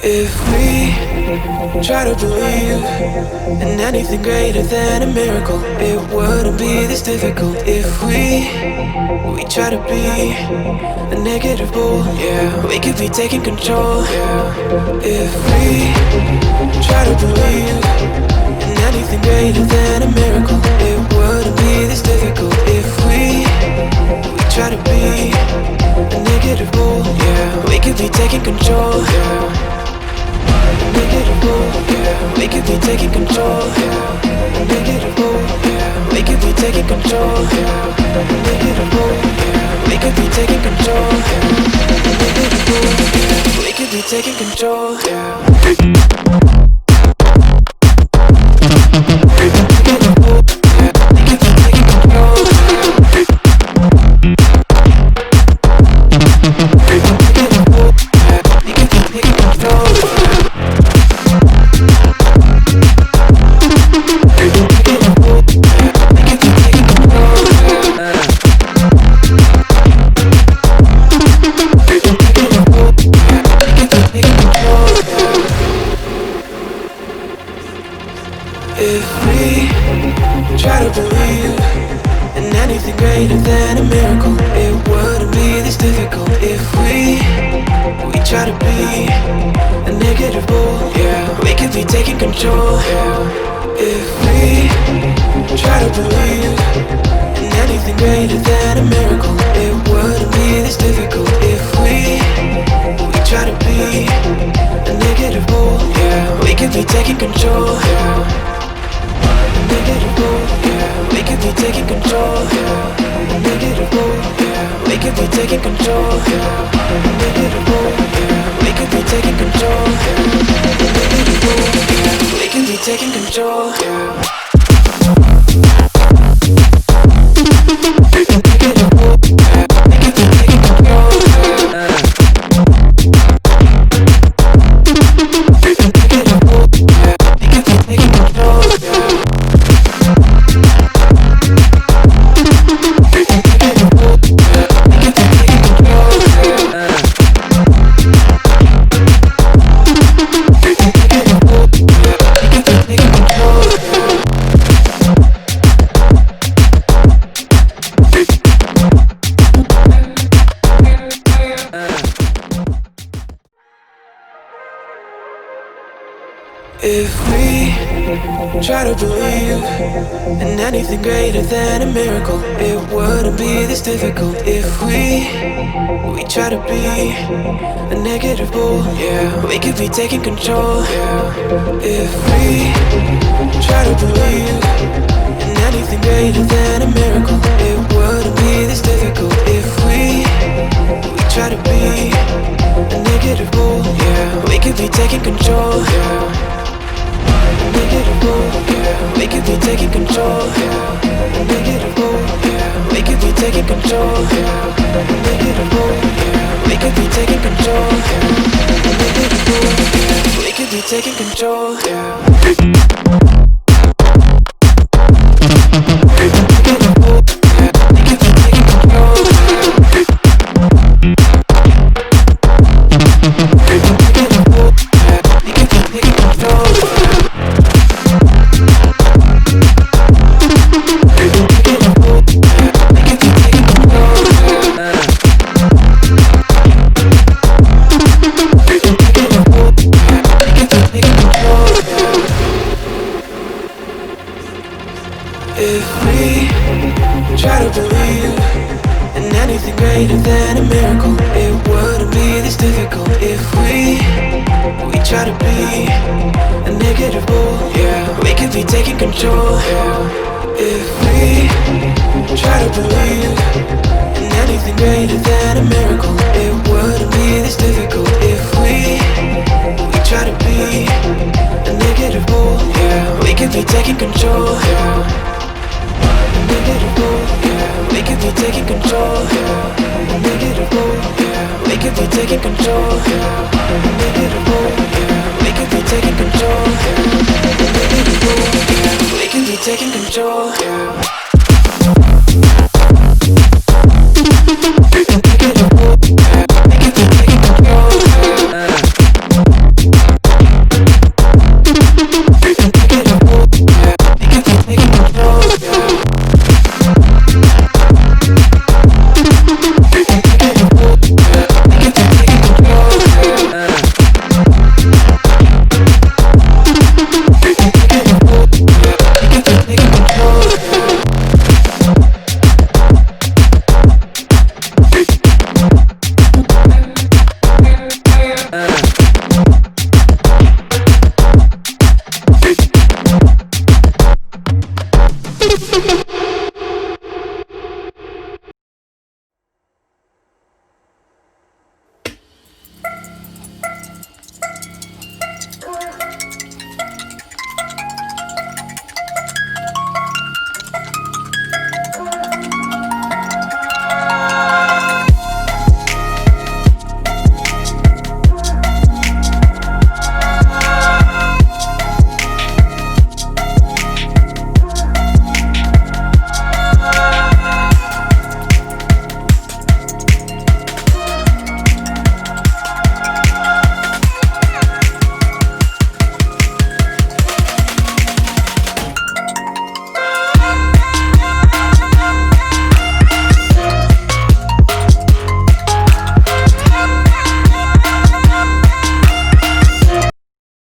If we try to believe in anything greater than a miracle, it wouldn't be this difficult. If we try to be a negative bull, yeah, we could be taking control. Yeah. If we try to believe in anything greater than a miracle, it wouldn't be this difficult. If we try to be a negative bull, yeah, we could be taking control. Yeah. Negative bull, yeah, we could be taking control. Yeah. Negative bull, yeah, we could be taking control. Yeah. Negative bull, yeah, we could be taking control. Yeah. Negative bull, yeah, we could be taking control. Yeah. If we try to believe in anything greater than a miracle, it wouldn't be this difficult. If we try to be a negative bull, yeah, we could be taking control. Yeah. If we try to believe in anything greater than a miracle, it wouldn't be this difficult. If we try to be a negative bull, yeah, we could be taking control. Yeah. Negative bull, yeah, we could be taking control. Yeah. Negative bull, yeah, we could be taking control. Yeah. Negative bull, yeah, we could be taking control. Yeah. Negative bull, yeah, we could be taking control. Yeah. If we try to believe in anything greater than a miracle, it wouldn't be this difficult. If we try to be a negative bull, yeah, we could be taking control. Yeah. If we try to believe in anything greater than a miracle, it wouldn't be this difficult. If we try to be a negative bull, yeah, we could be taking control. Yeah. Negative bull, yeah, we could be taking control. Yeah. Negative bull, yeah, we could be taking control. Yeah. Negative bull, yeah, we could be taking control. Yeah. Negative bull, yeah, we could be taking control. Yeah. If we try to believe in anything greater than a miracle, it wouldn't be this difficult. If we try to be a negative bull, yeah, we could be taking control. Yeah. If we try to believe in anything greater than a miracle, it wouldn't be this difficult. If we try to be a negative bull, yeah, we could be taking control. Yeah. Negative bull, yeah, we could be taking control. Yeah. Negative bull, yeah, we could be taking control. Yeah. Negative bull, yeah, we could be taking control.